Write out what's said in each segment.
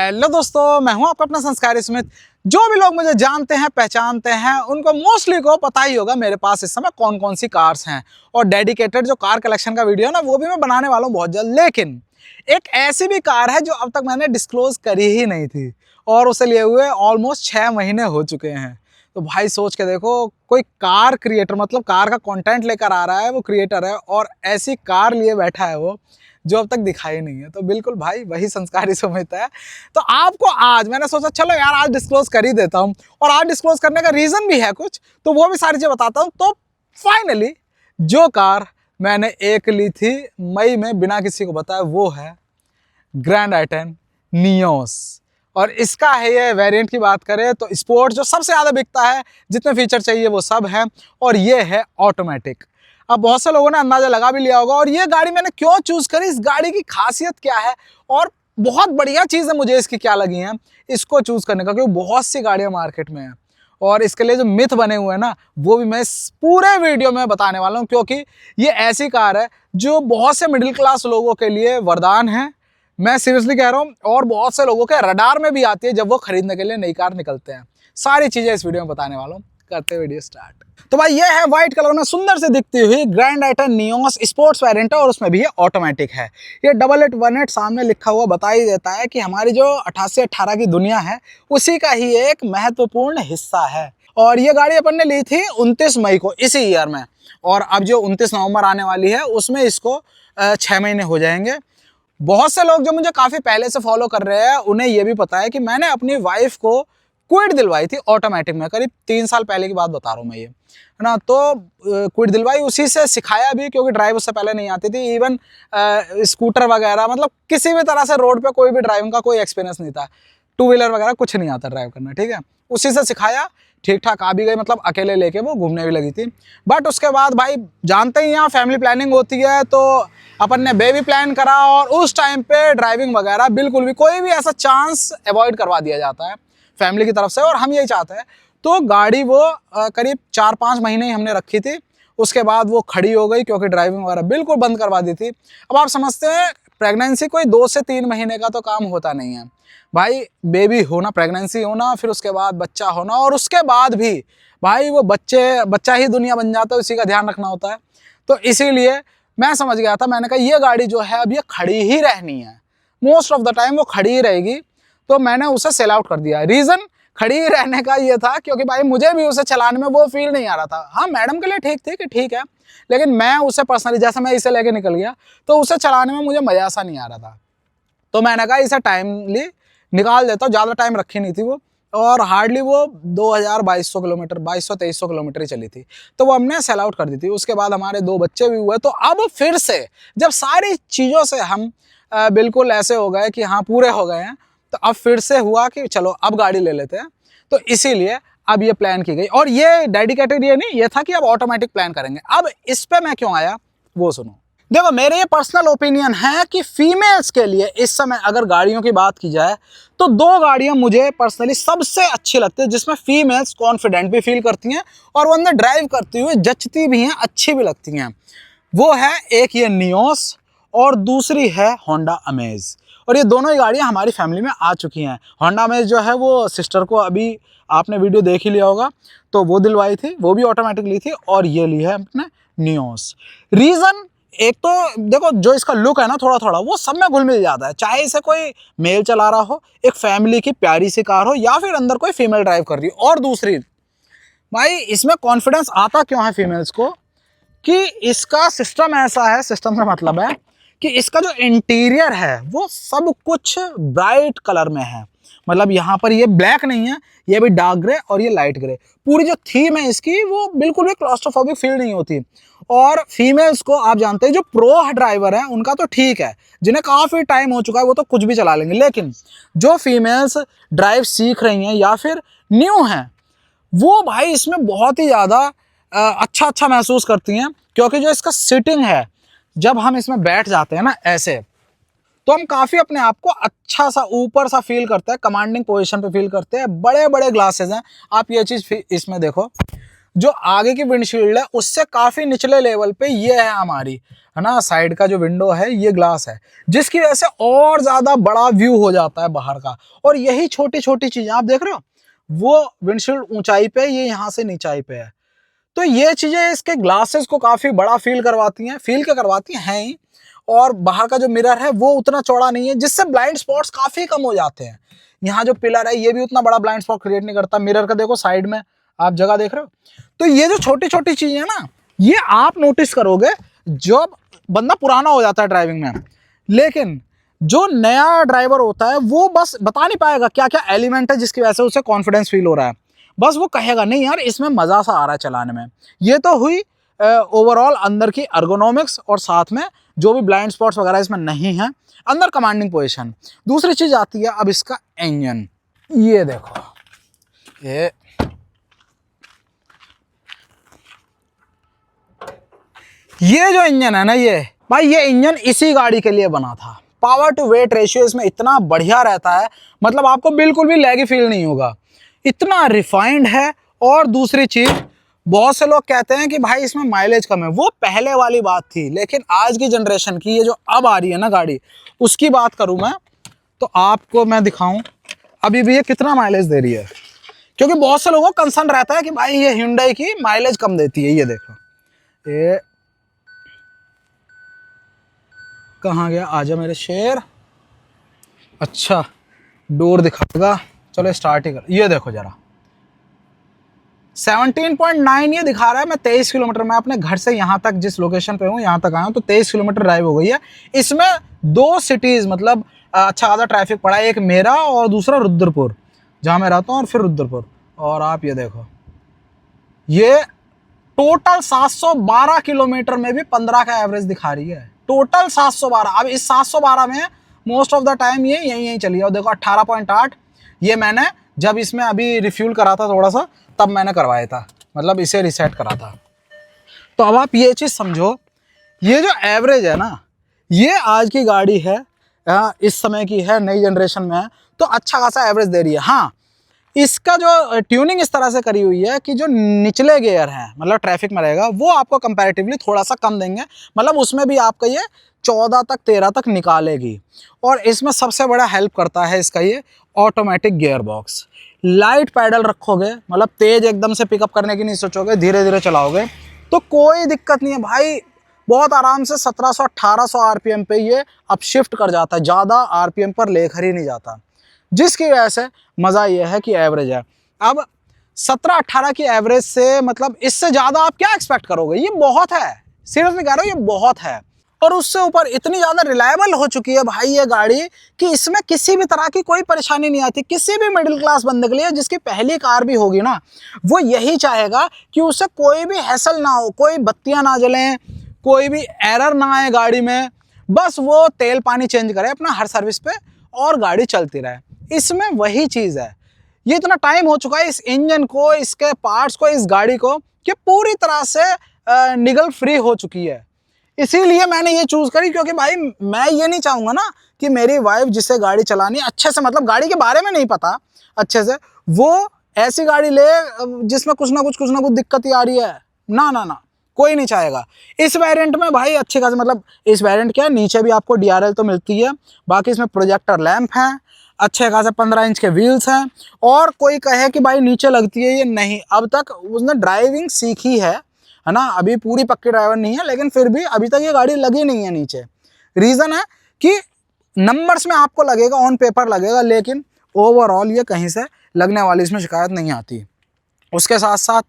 Hello दोस्तों, मैं हूं आपका अपना संस्कारी स्मिथ। जो भी लोग मुझे जानते हैं पहचानते हैं उनको मोस्टली को पता ही होगा मेरे पास इस समय कौन कौन सी कार्स हैं। और डेडिकेटेड जो कार कलेक्शन का वीडियो ना वो भी मैं बनाने वाला हूं बहुत जल्द। लेकिन एक ऐसी भी कार है जो अब तक मैंने डिस्क्लोज करी ही नहीं थी और उसे लिए हुए ऑलमोस्ट 6 महीने हो चुके हैं। तो भाई सोच के देखो, कोई कार क्रिएटर मतलब कार का कंटेंट लेकर आ रहा है, वो क्रिएटर है और ऐसी कार लिए बैठा है वो जो अब तक दिखाई नहीं है। तो बिल्कुल भाई वही संस्कारी सुमित है। तो आपको आज मैंने सोचा चलो यार आज डिस्क्लोज कर ही देता हूँ, और आज डिस्क्लोज करने का रीज़न भी है कुछ, तो वो भी सारी चीज़ बताता हूँ। तो फाइनली जो कार मैंने एक ली थी मई में बिना किसी को बताया वो है ग्रैंड आई10 नियोस। और इसका है ये वेरिएंट की बात करें तो स्पोर्ट जो सबसे ज़्यादा बिकता है, जितने फीचर चाहिए वो सब है, और ये है ऑटोमेटिक। अब बहुत से लोगों ने अंदाजा लगा भी लिया होगा। और ये गाड़ी मैंने क्यों चूज़ करी, इस गाड़ी की खासियत क्या है और बहुत बढ़िया चीज़ है मुझे इसकी क्या लगी हैं इसको चूज़ करने का, क्योंकि बहुत सी गाड़ियाँ मार्केट में हैं और इसके लिए जो मिथ बने हुए हैं ना वो भी मैं इस पूरे वीडियो में बताने वाला हूँ। क्योंकि ये ऐसी कार है जो बहुत से मिडिल क्लास लोगों के लिए वरदान है, मैं सीरियसली कह रहा हूँ, और बहुत से लोगों के रडार में भी आती है जब वो खरीदने के लिए नई कार निकलते हैं। सारी चीज़ें इस वीडियो में बताने वाला हूँ। करते हैं वीडियो स्टार्ट। तो भाई ये है व्हाइट कलर में सुंदर से दिखती हुई ग्रैंड आई10 नियोस स्पोर्ट्स वेरिएंट है, और उसमें भी ये ऑटोमेटिक है। ये 8818 सामने लिखा हुआ बता ही देता है कि हमारी जो 8818 की दुनिया है उसी का ही एक महत्वपूर्ण हिस्सा है। और ये गाड़ी अपन ने ली थी 29 मई को इसी ईयर में, और अब जो 29 नवंबर आने वाली है उसमें इसको 6 महीने हो जाएंगे। बहुत से लोग जो मुझे काफ़ी पहले से फॉलो कर रहे हैं उन्हें ये भी पता है कि मैंने अपनी वाइफ को क्विड दिलवाई थी ऑटोमेटिक में, करीब 3 साल पहले की बात बता रहा हूँ मैं, ये है ना। तो क्विड दिलवाई, उसी से सिखाया भी, क्योंकि ड्राइव उससे पहले नहीं आती थी। इवन स्कूटर वगैरह मतलब किसी भी तरह से रोड पे कोई भी ड्राइविंग का कोई एक्सपीरियंस नहीं था, 2 व्हीलर वगैरह कुछ नहीं आता ड्राइव करना, ठीक है। उसी से सिखाया, ठीक ठाक आ भी गई, मतलब अकेले लेके वो घूमने भी लगी थी। बट उसके बाद भाई जानते ही यहाँ फैमिली प्लानिंग होती है, तो अपन ने बेबी प्लान करा और उस टाइम पे ड्राइविंग वगैरह बिल्कुल भी कोई भी ऐसा चांस अवॉइड करवा दिया जाता है फैमिली की तरफ से, और हम यही चाहते हैं। तो गाड़ी वो करीब 4-5 महीने ही हमने रखी थी, उसके बाद वो खड़ी हो गई क्योंकि ड्राइविंग वगैरह बिल्कुल बंद करवा दी थी। अब आप समझते हैं प्रेगनेंसी कोई 2 से 3 महीने का तो काम होता नहीं है भाई। बेबी होना, प्रेगनेंसी होना, फिर उसके बाद बच्चा होना, और उसके बाद भी भाई वो बच्चा ही दुनिया बन जाता है, उसी का ध्यान रखना होता है। तो इसीलिए मैं समझ गया था, मैंने कहा ये गाड़ी जो है अब ये खड़ी ही रहनी है, मोस्ट ऑफ द टाइम वो खड़ी ही रहेगी। तो मैंने उसे सेल आउट कर दिया। रीज़न खड़ी रहने का ये था क्योंकि भाई मुझे भी उसे चलाने में वो फील नहीं आ रहा था। हाँ मैडम के लिए ठीक थी कि ठीक है, लेकिन मैं उसे पर्सनली, जैसे मैं इसे लेके निकल गया तो उसे चलाने में मुझे मज़ा सा नहीं आ रहा था। तो मैंने कहा इसे टाइमली निकाल देता हूँ, ज़्यादा टाइम रखी नहीं थी वो, और हार्डली वो 2200 किलोमीटर 2200-2300 किलोमीटर ही चली थी, तो वो हमने सेल आउट कर दी थी। उसके बाद हमारे 2 बच्चे भी हुए, तो अब फिर से जब सारी चीज़ों से हम बिल्कुल ऐसे हो गए कि हाँ पूरे हो गए हैं, तो अब फिर से हुआ कि चलो अब गाड़ी ले लेते हैं। तो इसीलिए अब ये प्लान की गई, और ये डेडिकेटेड ये नहीं, ये था कि अब ऑटोमेटिक प्लान करेंगे। अब इस पे मैं क्यों आया वो सुनो। देखो मेरे ये पर्सनल ओपिनियन है कि फीमेल्स के लिए इस समय अगर गाड़ियों की बात की जाए तो 2 गाड़ियां मुझे पर्सनली सबसे अच्छी लगती है, जिसमें फीमेल्स कॉन्फिडेंट भी फील करती हैं और वो अंदर ड्राइव करती हुई जचती भी हैं, अच्छी भी लगती हैं। वो है एक ये नियोस और दूसरी है होंडा अमेज। और ये दोनों ही गाड़ियाँ हमारी फैमिली में आ चुकी हैं। होंडा अमेज जो है वो सिस्टर को अभी आपने वीडियो देख ही लिया होगा, तो वो दिलवाई थी, वो भी ऑटोमेटिक ली थी, और ये ली है अपने नियोस। रीज़न एक तो देखो जो इसका लुक है ना थोड़ा थोड़ा वो सब में घुल मिल जाता है, चाहे इसे कोई मेल चला रहा हो, एक फैमिली की प्यारी सी कार हो, या फिर अंदर कोई फीमेल ड्राइव कर रही हो। और दूसरी भाई इसमें कॉन्फिडेंस आता क्यों है फीमेल्स को, कि इसका सिस्टम ऐसा है, सिस्टम से मतलब है कि इसका जो इंटीरियर है वो सब कुछ ब्राइट कलर में है। मतलब यहाँ पर ये ब्लैक नहीं है, ये भी डार्क ग्रे और ये लाइट ग्रे। पूरी जो थीम है इसकी वो बिल्कुल भी क्लॉस्ट्रोफोबिक फील नहीं होती। और फीमेल्स को आप जानते हैं जो प्रो ड्राइवर हैं उनका तो ठीक है, जिन्हें काफ़ी टाइम हो चुका है वो तो कुछ भी चला लेंगे, लेकिन जो फीमेल्स ड्राइव सीख रही हैं या फिर न्यू हैं वो भाई इसमें बहुत ही ज़्यादा अच्छा महसूस करती हैं। क्योंकि जो इसका सिटिंग है, जब हम इसमें बैठ जाते हैं ना ऐसे, तो हम काफ़ी अपने आप को अच्छा सा ऊपर सा फील करते हैं, कमांडिंग पोजीशन पे फील करते हैं। बड़े बड़े ग्लासेस हैं, आप ये चीज़ इसमें देखो, जो आगे की विंडशील्ड है उससे काफी निचले लेवल पे ये है हमारी, है ना, साइड का जो विंडो है ये ग्लास है, जिसकी वजह से और ज्यादा बड़ा व्यू हो जाता है बाहर का। और यही छोटी छोटी चीजें आप देख रहे हो, वो विंडशील्ड ऊंचाई पे, ये यहाँ से नीचाई पे है, तो ये चीजें इसके ग्लासेस को काफी बड़ा फील करवाती हैं, फील क्या करवाती हैं ही। और बाहर का जो मिरर है वो उतना चौड़ा नहीं है, जिससे ब्लाइंड स्पॉट्स काफी कम हो जाते हैं। यहाँ जो पिलर है ये भी उतना बड़ा ब्लाइंड स्पॉट क्रिएट नहीं करता। मिरर का देखो साइड में आप जगह देख रहे हो। तो ये जो छोटी छोटी चीजें हैं ना, ये आप नोटिस करोगे जब बंदा पुराना हो जाता है ड्राइविंग में, लेकिन जो नया ड्राइवर होता है वो बस बता नहीं पाएगा क्या क्या एलिमेंट है जिसकी वजह से उसे कॉन्फिडेंस फील हो रहा है। बस वो कहेगा नहीं यार इसमें मजा सा आ रहा है चलाने में। ये तो हुई ओवरऑल अंदर की अर्गोनॉमिक्स, और साथ में जो भी ब्लाइंड स्पॉट्स वगैरह इसमें नहीं है, अंदर कमांडिंग पोजीशन। दूसरी चीज आती है अब इसका इंजन। ये देखो, ये जो इंजन है ना, ये भाई ये इंजन इसी गाड़ी के लिए बना था। पावर टू वेट रेशियो इसमें इतना बढ़िया रहता है, मतलब आपको बिल्कुल भी लैगी फील नहीं होगा, इतना रिफाइंड है। और दूसरी चीज, बहुत से लोग कहते हैं कि भाई इसमें माइलेज कम है, वो पहले वाली बात थी, लेकिन आज की जनरेशन की ये जो अब आ रही है ना गाड़ी, उसकी बात करूं मैं तो आपको मैं दिखाऊं अभी भी ये कितना माइलेज दे रही है। क्योंकि बहुत से लोगों को कंसर्न रहता है कि भाई ये Hyundai की माइलेज कम देती है। ये देखो, ये कहाँ गया, आजा मेरे शेर। अच्छा डोर दिखाएगा, चलो स्टार्ट ही कर। ये देखो जरा 17.9 ये दिखा रहा है। मैं 23 किलोमीटर, मैं अपने घर से यहाँ तक जिस लोकेशन पे हूँ यहाँ तक आया हूँ तो 23 किलोमीटर ड्राइव हो गई है। इसमें 2 सिटीज मतलब अच्छा खासा ट्रैफिक पड़ा है, एक मेरा और दूसरा रुद्रपुर जहाँ मैं रहता हूँ, और फिर रुद्रपुर। और आप ये देखो, ये टोटल 712 किलोमीटर में भी 15 का एवरेज दिखा रही है, टोटल 712। अब इस 712 में मोस्ट ऑफ द टाइम ये यहीं चली है। देखो 18.8 ये मैंने जब इसमें अभी रिफ्यूल करा था थोड़ा सा, तब मैंने करवाया था, मतलब इसे रिसेट करा था। तो अब आप ये चीज़ समझो, ये जो एवरेज है ना, ये आज की गाड़ी है, इस समय की है, नई जनरेशन में है, तो अच्छा खासा एवरेज दे रही है। हाँ, इसका जो ट्यूनिंग इस तरह से करी हुई है कि जो निचले गियर हैं, मतलब ट्रैफिक में रहेगा, वो आपको कंपैरेटिवली थोड़ा सा कम देंगे, मतलब उसमें भी आपका ये 14 तक 13 तक निकालेगी। और इसमें सबसे बड़ा हेल्प करता है इसका ये automatic gear box. Light pedal रखोगे, मतलब तेज एकदम से पिकअप करने की नहीं सोचोगे, धीरे धीरे चलाओगे तो कोई दिक्कत नहीं है भाई, बहुत आराम से 1700-1800 आरपीएम पे ये अप शिफ्ट कर जाता है, ज़्यादा आरपीएम पर लेकर ही नहीं जाता, जिसकी वजह से मज़ा ये है कि एवरेज है। अब 17-18 की एवरेज से मतलब इससे ज़्यादा आप क्या एक्सपेक्ट करोगे, ये बहुत है, सीरियसली कह रहा हूँ ये बहुत है। और उससे ऊपर इतनी ज़्यादा रिलायबल हो चुकी है भाई ये गाड़ी कि इसमें किसी भी तरह की कोई परेशानी नहीं आती। किसी भी मिडिल क्लास बंदे के लिए जिसकी पहली कार भी होगी ना, वो यही चाहेगा कि उससे कोई भी हैसल ना हो, कोई बत्तियां ना जलें, कोई भी एरर ना आए गाड़ी में, बस वो तेल पानी चेंज करे अपना हर सर्विस पे और गाड़ी चलती रहे। इसमें वही चीज़ है। ये इतना टाइम हो चुका है इस इंजन को, इसके पार्ट्स को, इस गाड़ी को, कि पूरी तरह से निगल फ्री हो चुकी है। इसीलिए मैंने ये चूज़ करी, क्योंकि भाई मैं ये नहीं चाहूँगा ना कि मेरी वाइफ जिसे गाड़ी चलानी अच्छे से, मतलब गाड़ी के बारे में नहीं पता अच्छे से, वो ऐसी गाड़ी ले जिसमें कुछ ना कुछ दिक्कत ही आ रही है। ना ना ना, कोई नहीं चाहेगा। इस वेरिएंट में भाई अच्छी खासी, मतलब इस वेरिएंट क्या है, नीचे भी आपको DRL तो मिलती है, बाकी इसमें प्रोजेक्टर लैंप हैं, अच्छे खासे 15 इंच के व्हील्स हैं। और कोई कहे कि भाई नीचे लगती है, ये नहीं, अब तक उसने ड्राइविंग सीखी है ना, अभी पूरी पक्की ड्राइवर नहीं है, लेकिन फिर भी अभी तक ये गाड़ी लगी नहीं है नीचे। रीज़न है कि नंबर्स में आपको लगेगा, ऑन पेपर लगेगा, लेकिन ओवरऑल ये कहीं से लगने वाली इसमें शिकायत नहीं आती। उसके साथ साथ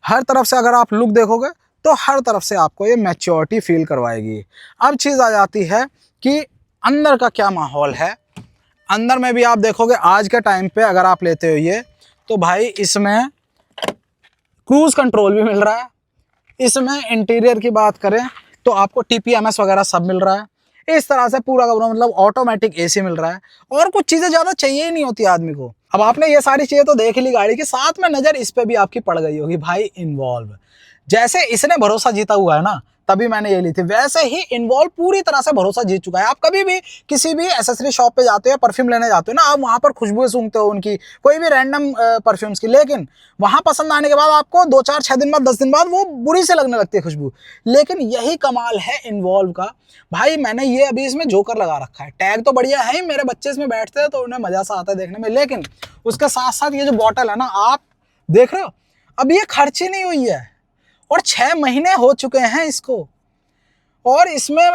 हर तरफ से अगर आप लुक देखोगे तो हर तरफ से आपको ये मैच्योरिटी फील करवाएगी। अब चीज़ आ जाती है कि अंदर का क्या माहौल है। अंदर में भी आप देखोगे आज के टाइम पे अगर आप लेते हो ये, तो भाई इसमें क्रूज़ कंट्रोल भी मिल रहा है, इसमें इंटीरियर की बात करें तो आपको TPMS वगैरह सब मिल रहा है। इस तरह से पूरा का पूरा मतलब ऑटोमेटिक AC मिल रहा है, और कुछ चीज़ें ज़्यादा चाहिए ही नहीं होती आदमी को। अब आपने ये सारी चीज़ें तो देख ली गाड़ी के साथ में, नज़र इस पे भी आपकी पड़ गई होगी भाई इन्वॉल्व। जैसे इसने भरोसा जीता हुआ है ना, तभी मैंने ये ली थी। वैसे ही इन्वॉल्व पूरी तरह से भरोसा जीत चुका है। आप कभी भी किसी भी एसेसरी शॉप पे जाते हो, परफ्यूम लेने जाते हो ना, आप वहां पर खुशबू सूंघते हो उनकी, कोई भी रैंडम परफ्यूम्स की, लेकिन वहां पसंद आने के बाद आपको 2 4 6 दिन बाद 10 दिन बाद वो बुरी से लगने लगती है खुशबू। लेकिन यही कमाल है इन्वॉल्व का। भाई मैंने ये अभी इसमें जोकर लगा रखा है, टैग तो बढ़िया है ही, मेरे बच्चे इसमें बैठते हैं तो उन्हें मजा सा आता है देखने में। लेकिन उसके साथ साथ ये जो बॉटल है ना, आप देख रहे हो, अब ये खर्ची नहीं हुई है और 6 महीने हो चुके हैं इसको, और इसमें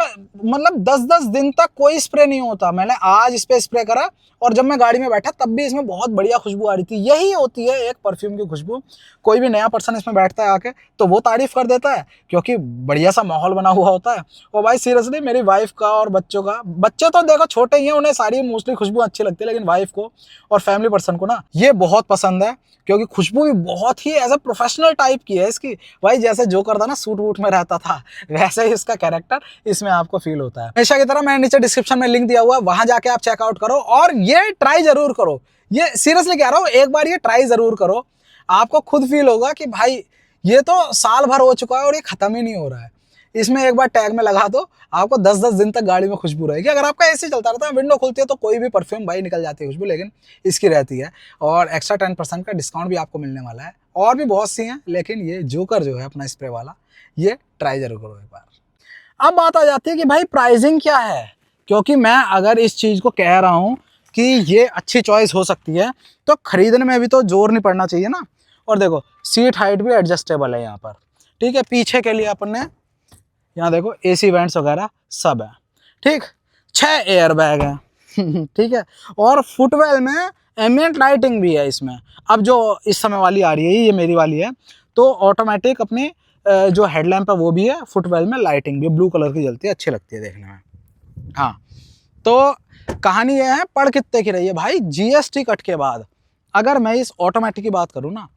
मतलब 10-10 दिन तक कोई स्प्रे नहीं होता। मैंने आज इस पे स्प्रे करा और जब मैं गाड़ी में बैठा तब भी इसमें बहुत बढ़िया खुशबू आ रही थी। यही होती है एक परफ्यूम की खुशबू। कोई भी नया पर्सन इसमें बैठता है आके तो वो तारीफ कर देता है क्योंकि बढ़िया सा माहौल बना हुआ होता है। और भाई सीरियसली मेरी वाइफ का और बच्चों का, बच्चे तो देखो छोटे ही हैं, उन्हें सारी मोस्टली खुशबू अच्छी लगती है, लेकिन वाइफ को और फैमिली पर्सन को ना ये बहुत पसंद है क्योंकि खुशबू भी बहुत ही एज अ प्रोफेशनल टाइप की है इसकी। भाई जैसे जोकर था ना सूट वूट में रहता था, वैसे ही इसका कैरेक्टर इसमें आपको फील होता है। हमेशा की तरह मैंने नीचे डिस्क्रिप्शन में लिंक दिया हुआ है, वहां जाके आप चेकआउट करो और ये ट्राई जरूर करो। ये सीरियसली कह रहा हूँ, एक बार ये ट्राई जरूर करो, आपको खुद फील होगा कि भाई ये तो साल भर हो चुका है और ये खत्म ही नहीं हो रहा है। इसमें एक बार टैग में लगा दो, आपको 10-10 दिन तक गाड़ी में खुशबू रहेगी। अगर आपका ऐसे चलता रहता है, विंडो खुलती है तो कोई भी परफ्यूम भाई निकल जाती है खुशबू, लेकिन इसकी रहती है। और एक्स्ट्रा 10% का डिस्काउंट भी आपको मिलने वाला है। और भी बहुत सी हैं, लेकिन ये जोकर जो है अपना स्प्रे वाला, ये ट्राई जरूर करो एक बार। अब बात आ जाती है कि भाई प्राइसिंग क्या है, क्योंकि मैं अगर इस चीज़ को कह रहा हूँ कि ये अच्छी चॉइस हो सकती है तो खरीदने में भी तो जोर नहीं पड़ना चाहिए ना। और देखो सीट हाइट भी एडजस्टेबल है यहाँ पर, ठीक है। पीछे के लिए अपन ने यहाँ देखो AC वेंट्स वगैरह सब है, ठीक। 6 एयर बैग है ठीक है। और फुटवेल में एम्बिएंट लाइटिंग भी है इसमें। अब जो इस समय वाली आ रही है, ये मेरी वाली है, तो ऑटोमेटिक अपनी जो हेडलैम्प है वो भी है, फुटवेल में लाइटिंग भी ब्लू कलर की जलती है, अच्छी लगती है देखने में। हाँ, तो कहानी ये है, पड़ कितने की रही है भाई GST कट के बाद। अगर मैं इस ऑटोमेटिक की बात करूँ ना,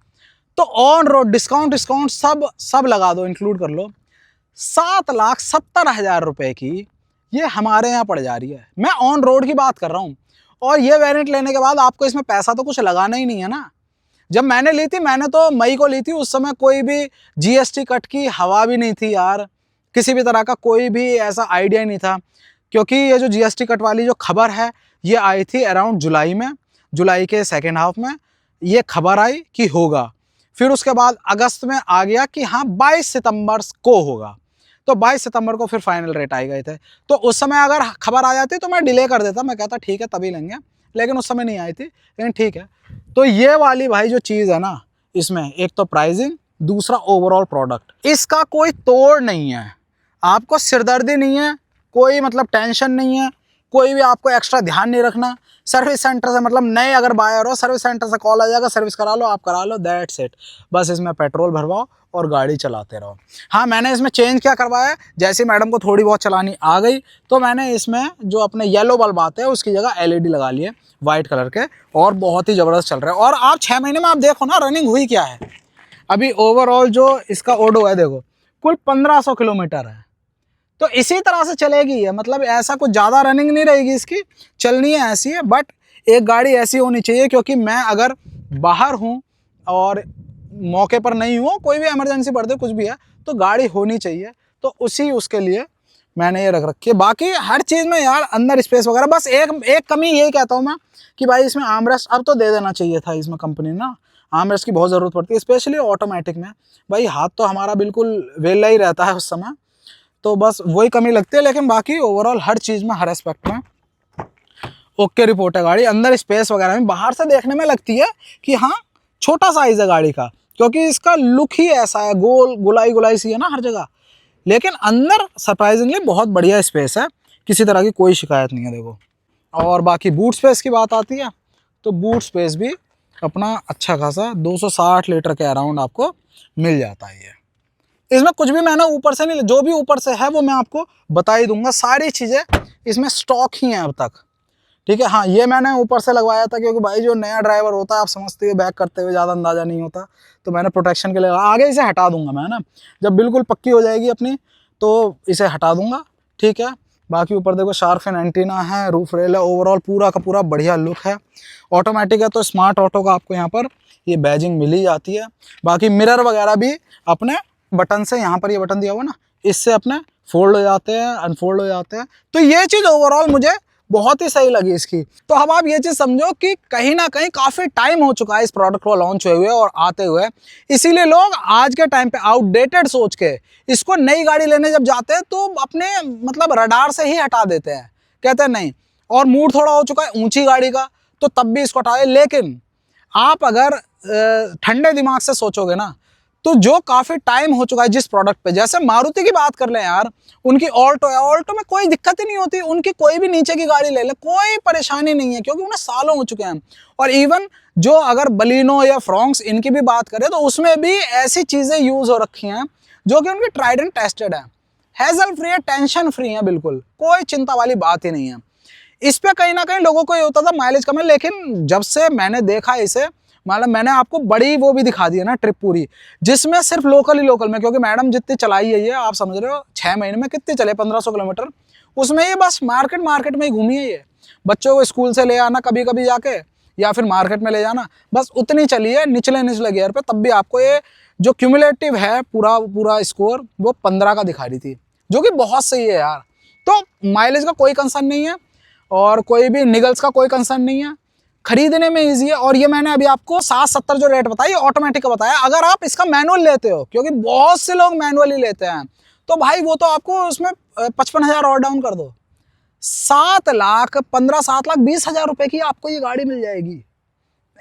तो ऑन रोड डिस्काउंट सब लगा दो, इंक्लूड कर लो, 7,70,000 रुपए की ये हमारे यहाँ पड़ जा रही है। मैं ऑन रोड की बात कर रहा हूँ। और ये वेरिएंट लेने के बाद आपको इसमें पैसा तो कुछ लगाना ही नहीं है ना। जब मैंने ली थी, मैंने तो मई को ली थी, उस समय कोई भी GST कट की हवा भी नहीं थी यार, किसी भी तरह का कोई भी ऐसा आइडिया ही नहीं था। क्योंकि ये जो GST कट वाली जो खबर है, ये आई थी अराउंड जुलाई में, जुलाई के सेकेंड हाफ में ये खबर आई कि होगा। फिर उसके बाद अगस्त में आ गया कि हाँ 22 सितंबर को होगा, तो 22 सितंबर को फिर फाइनल रेट आए गए थे। तो उस समय अगर खबर आ जाती तो मैं डिले कर देता, मैं कहता ठीक है तभी लेंगे, लेकिन उस समय नहीं आई थी, लेकिन ठीक है। तो ये वाली भाई जो चीज़ है ना, इसमें एक तो प्राइसिंग, दूसरा ओवरऑल प्रोडक्ट, इसका कोई तोड़ नहीं है। आपको सिरदर्दी नहीं है, कोई मतलब टेंशन नहीं है, कोई भी आपको एक्स्ट्रा ध्यान नहीं रखना। सर्विस सेंटर से मतलब नए अगर बायर हो, सर्विस सेंटर से कॉल आ जाएगा, सर्विस करा लो, आप करा लो, दैट्स इट। बस इसमें पेट्रोल भरवाओ और गाड़ी चलाते रहो। हाँ, मैंने इसमें चेंज क्या करवाया, जैसे मैडम को थोड़ी बहुत चलानी आ गई तो मैंने इसमें जो अपने येलो बल्ब आते हैं उसकी जगह LED लगा लिए वाइट कलर के, और बहुत ही ज़बरदस्त चल रहा है। और आप 6 महीने में आप देखो ना रनिंग हुई क्या है। अभी ओवरऑल जो इसका ओडो है देखो, कुल 1500 किलोमीटर है। तो इसी तरह से चलेगी है, मतलब ऐसा कुछ ज़्यादा रनिंग नहीं रहेगी इसकी, चलनी है ऐसी है। बट एक गाड़ी ऐसी होनी चाहिए, क्योंकि मैं अगर बाहर हूँ और मौके पर नहीं हूँ, कोई भी इमरजेंसी पड़ती कुछ भी है, तो गाड़ी होनी चाहिए। तो उसके लिए मैंने ये रख रखी है। बाकी हर चीज़ में यार अंदर स्पेस वगैरह, बस एक कमी यही कहता हूँ मैं कि भाई इसमें आर्मरेस्ट अब तो दे देना चाहिए था इसमें कंपनी ना। आर्मरेस्ट की बहुत ज़रूरत पड़ती है, स्पेशली ऑटोमेटिक में। भाई हाथ तो हमारा बिल्कुल वेला ही रहता है उस समय, तो बस वही कमी लगती है। लेकिन बाकी ओवरऑल हर चीज़ में, हर एस्पेक्ट में ओके रिपोर्ट है गाड़ी। अंदर स्पेस वगैरह में बाहर से देखने में लगती है कि हाँ छोटा साइज़ है गाड़ी का, क्योंकि इसका लुक ही ऐसा है, गुलाई सी है ना हर जगह। लेकिन अंदर सरप्राइजिंगली बहुत बढ़िया स्पेस है, किसी तरह की कोई शिकायत नहीं है देखो। और बाकी बूट स्पेस की बात आती है तो बूट स्पेस भी अपना अच्छा खासा 260 लीटर के अराउंड आपको मिल जाता है। ये इसमें कुछ भी मैंने ऊपर से नहीं, जो भी ऊपर से है वो मैं आपको बता ही दूंगा। सारी चीज़ें इसमें स्टॉक ही हैं अब तक, ठीक है। हाँ, ये मैंने ऊपर से लगवाया था क्योंकि भाई जो नया ड्राइवर होता है, आप समझते हो, बैक करते हुए ज़्यादा अंदाज़ा नहीं होता, तो मैंने प्रोटेक्शन के लिए आगे इसे हटा दूंगा मैं ना, जब बिल्कुल पक्की हो जाएगी अपनी तो इसे हटा दूंगा, ठीक है। बाकी ऊपर देखो शार्क एंटीना है, रूफ रेल है, ओवरऑल पूरा का पूरा बढ़िया लुक है। ऑटोमेटिक है तो स्मार्ट ऑटो का आपको यहाँ पर ये बैजिंग मिल ही जाती है। बाकी मिरर वगैरह भी अपने बटन से, यहाँ पर ये बटन दिया हुआ ना, इससे अपने फोल्ड हो जाते हैं, अनफोल्ड हो जाते हैं। तो ये चीज़ ओवरऑल मुझे बहुत ही सही लगी इसकी। तो अब आप ये चीज़ समझो कि कहीं ना कहीं काफ़ी टाइम हो चुका है इस प्रोडक्ट को लॉन्च हुए हुए और आते हुए, इसीलिए लोग आज के टाइम पे आउटडेटेड सोच के इसको नई गाड़ी लेने जब जाते हैं तो अपने मतलब रडार से ही हटा देते हैं, कहते हैं नहीं। और मूड थोड़ा हो चुका है ऊंची गाड़ी का, तो तब भी इसको हटाए। लेकिन आप अगर ठंडे दिमाग से सोचोगे ना, तो जो काफ़ी टाइम हो चुका है जिस प्रोडक्ट पे, जैसे मारुति की बात कर लें यार, उनकी ऑल्टो है, ऑल्टो में कोई दिक्कत ही नहीं होती, उनकी कोई भी नीचे की गाड़ी ले ले कोई परेशानी नहीं है, क्योंकि उन्हें सालों हो चुके हैं। और इवन जो अगर बलिनो या फ्रोंक्स इनकी भी बात करें तो उसमें भी ऐसी चीज़ें यूज़ हो रखी हैं जो कि उनकी ट्राइड एंड टेस्टेड है, हैजल फ्री है, टेंशन फ्री है, बिल्कुल कोई चिंता वाली बात ही नहीं है। इस पे कहीं ना कहीं लोगों को ये होता था माइलेज कम है, लेकिन जब से मैंने देखा इसे, मतलब मैंने आपको बड़ी वो भी दिखा दी है ना ट्रिप पूरी, जिसमें सिर्फ लोकल ही लोकल में, क्योंकि मैडम जितनी चलाई है ये आप समझ रहे हो 6 महीने में कितनी चले 1500 किलोमीटर, उसमें ये बस मार्केट में ही घूमी है ये। बच्चों को स्कूल से ले आना कभी कभी जाके, या फिर मार्केट में ले जाना, बस उतनी चली है निचले गियर पे। तब भी आपको ये जो क्यूमुलेटिव है पूरा स्कोर वो 15 का दिखा रही थी, जो कि बहुत सही है यार। तो माइलेज का कोई कंसर्न नहीं है और कोई भी निगल्स का कोई कंसर्न नहीं है, खरीदने में इजी है। और ये मैंने अभी आपको 60-70 जो रेट बताई ऑटोमेटिक का बताया। अगर आप इसका मैनुअल लेते हो, क्योंकि बहुत से लोग मैनुअल ही लेते हैं, तो भाई वो तो आपको उसमें 55,000 और डाउन कर दो, 7,15,20,000 रुपए की आपको ये गाड़ी मिल जाएगी।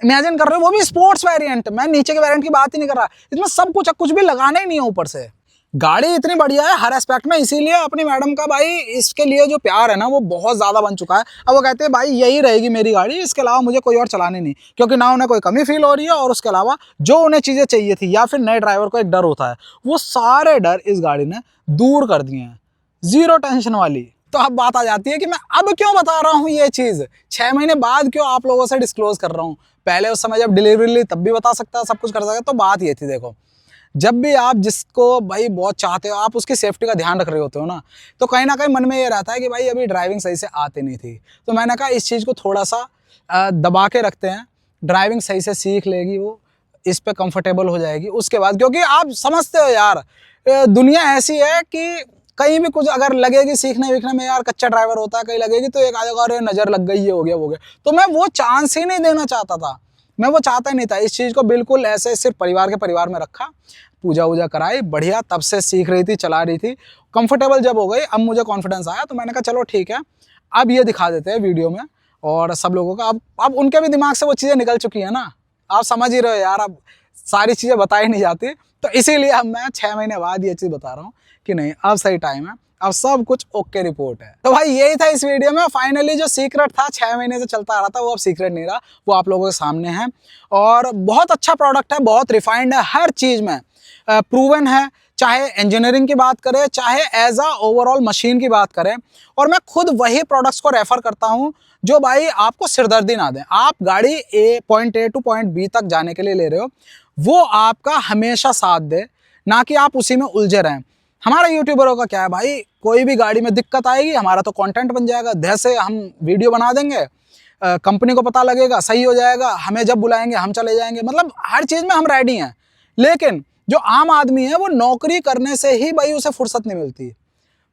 इमेजिन कर रहे हो, वो भी स्पोर्ट्स वेरिएंट। मैं नीचे के वेरिएंट की बात ही नहीं कर रहा, इसमें सब कुछ भी लगाना ही नहीं है ऊपर से। गाड़ी इतनी बढ़िया है हर एस्पेक्ट में, इसीलिए अपनी मैडम का भाई इसके लिए जो प्यार है ना वो बहुत ज़्यादा बन चुका है। अब वो कहते हैं भाई यही रहेगी मेरी गाड़ी, इसके अलावा मुझे कोई और चलानी नहीं, क्योंकि ना उन्हें कोई कमी फील हो रही है, और उसके अलावा जो उन्हें चीज़ें चाहिए थी या फिर नए ड्राइवर को एक डर होता है, वो सारे डर इस गाड़ी ने दूर कर दिए हैं, जीरो टेंशन वाली। तो अब बात आ जाती है कि मैं अब क्यों बता रहा हूँ ये चीज़, 6 महीने बाद क्यों आप लोगों से डिस्क्लोज कर रहा हूँ। पहले उस समय जब डिलीवरी ली तब भी बता सकता, सब कुछ कर सकता। तो बात ये थी, देखो जब भी आप जिसको भाई बहुत चाहते हो, आप उसकी सेफ्टी का ध्यान रख रहे होते हो ना, तो कहीं ना कहीं मन में ये रहता है कि भाई अभी ड्राइविंग सही से आती नहीं थी। तो मैंने कहा इस चीज़ को थोड़ा सा दबा के रखते हैं, ड्राइविंग सही से सीख लेगी वो, इस पे कंफर्टेबल हो जाएगी उसके बाद। क्योंकि आप समझते हो यार, दुनिया ऐसी है कि कहीं भी कुछ अगर लगेगी सीखने वीखने में, यार कच्चा ड्राइवर होता है, कहीं लगेगी तो एक आधा अरे नज़र लग गई, ये हो गया वो गया। तो मैं वो चांस ही नहीं देना चाहता था, मैं वो चाहता ही नहीं था। इस चीज़ को बिल्कुल ऐसे सिर्फ परिवार में रखा, पूजा वूजा कराई बढ़िया, तब से सीख रही थी, चला रही थी, कंफर्टेबल जब हो गई, अब मुझे कॉन्फिडेंस आया, तो मैंने कहा चलो ठीक है अब ये दिखा देते हैं वीडियो में और सब लोगों का। अब उनके भी दिमाग से वो चीज़ें निकल चुकी है ना, आप समझ ही रहे हो यार, अब सारी चीज़ें बताई नहीं जाती। तो इसीलिए अब मैं 6 महीने बाद ये चीज़ बता रहा हूँ कि नहीं अब सही टाइम है, अब सब कुछ ओके रिपोर्ट है। तो भाई यही था इस वीडियो में। फाइनली जो सीक्रेट था 6 महीने से चलता आ रहा था, वो अब सीक्रेट नहीं रहा, वो आप लोगों के सामने है। और बहुत अच्छा प्रोडक्ट है, बहुत रिफाइंड है, हर चीज़ में प्रूवन है, चाहे इंजीनियरिंग की बात करें, चाहे एज अ ओवरऑल मशीन की बात करें। और मैं खुद वही प्रोडक्ट्स को रेफर करता हूं जो भाई आपको सिरदर्दी ना दें। आप गाड़ी point A to point B तक जाने के लिए ले रहे हो, वो आपका हमेशा साथ दे, ना कि आप उसी में उलझे रहें। हमारा यूट्यूबरों का क्या है भाई, कोई भी गाड़ी में दिक्कत आएगी हमारा तो कंटेंट बन जाएगा, जैसे हम वीडियो बना देंगे, कंपनी को पता लगेगा, सही हो जाएगा, हमें जब बुलाएंगे हम चले जाएंगे, मतलब हर चीज़ में हम रेडी हैं। लेकिन जो आम आदमी है वो नौकरी करने से ही भाई उसे फुर्सत नहीं मिलती,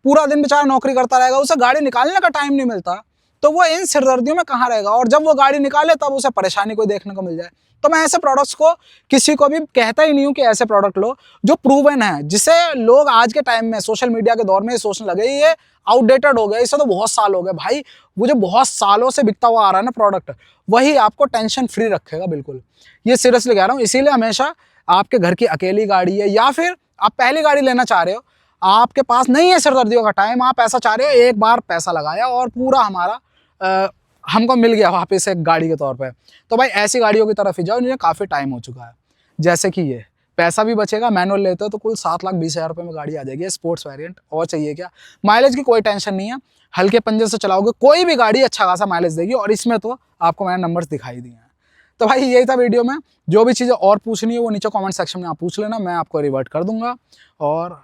पूरा दिन बेचारा नौकरी करता रहेगा, उसे गाड़ी निकालने का टाइम नहीं मिलता, तो वो इन सिरदर्दियों में कहाँ रहेगा। और जब वो गाड़ी निकाले तब उसे परेशानी कोई देखने को मिल जाए। तो मैं ऐसे प्रोडक्ट्स को किसी को भी कहता ही नहीं हूँ कि ऐसे प्रोडक्ट लो जो प्रूवन है, जिसे लोग आज के टाइम में सोशल मीडिया के दौर में सोचने लगे ये आउटडेटेड हो गया, इसे तो बहुत साल हो गए। भाई वो जो बहुत सालों से बिकता हुआ आ रहा है ना प्रोडक्ट, वही आपको टेंशन फ्री रखेगा, बिल्कुल ये सीरियसली कह रहा हूँ। इसीलिए हमेशा आपके घर की अकेली गाड़ी है या फिर आप पहली गाड़ी लेना चाह रहे हो, आपके पास नहीं है सिरदर्दियों का टाइम, आप ऐसा चाह रहे हो एक बार पैसा लगाया और पूरा हमारा हमको मिल गया वापस एक गाड़ी के तौर पे, तो भाई ऐसी गाड़ियों की तरफ ही जाओ जिन्हें काफ़ी टाइम हो चुका है। जैसे कि ये पैसा भी बचेगा, मैनुअल लेते हो तो कुल 7,20,000 रुपये में गाड़ी आ जाएगी, स्पोर्ट्स वेरिएंट, और चाहिए क्या। माइलेज की कोई टेंशन नहीं है, हल्के पंजे से चलाओगे कोई भी गाड़ी अच्छा खासा माइलेज देगी, और इसमें तो आपको मैंने नंबर्स दिखाई दिए हैं। तो भाई यही था वीडियो में, जो भी चीज़ें और पूछनी है वो नीचे कमेंट सेक्शन में आप पूछ लेना, मैं आपको रिवर्ट कर दूंगा। और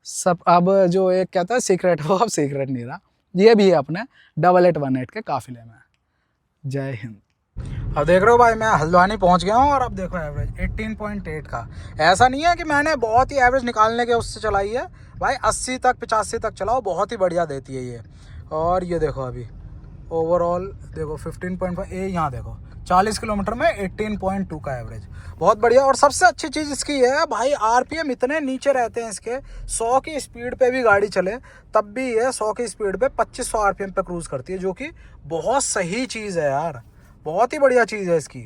सब अब जो एक कहता है सीक्रेट, वो अब सीक्रेट नहीं रहा, ये भी है अपने 8818 के काफिले में। जय हिंद। अब देख रहे हो भाई, मैं हल्द्वानी पहुंच गया हूँ और अब देखो एवरेज 18.8 का। ऐसा नहीं है कि मैंने बहुत ही एवरेज निकालने के उससे चलाई है भाई, 80 तक 85 तक चलाओ, बहुत ही बढ़िया देती है ये। और ये देखो अभी ओवरऑल देखो 15.5, ये यहाँ देखो 40 किलोमीटर में 18.2 का एवरेज, बहुत बढ़िया। और सबसे अच्छी चीज़ इसकी है भाई, आरपीएम इतने नीचे रहते हैं इसके, 100 की स्पीड पे भी गाड़ी चले तब भी ये 100 की स्पीड पे 2500 आरपीएम पे क्रूज़ करती है, जो कि बहुत सही चीज़ है यार, बहुत ही बढ़िया चीज़ है इसकी।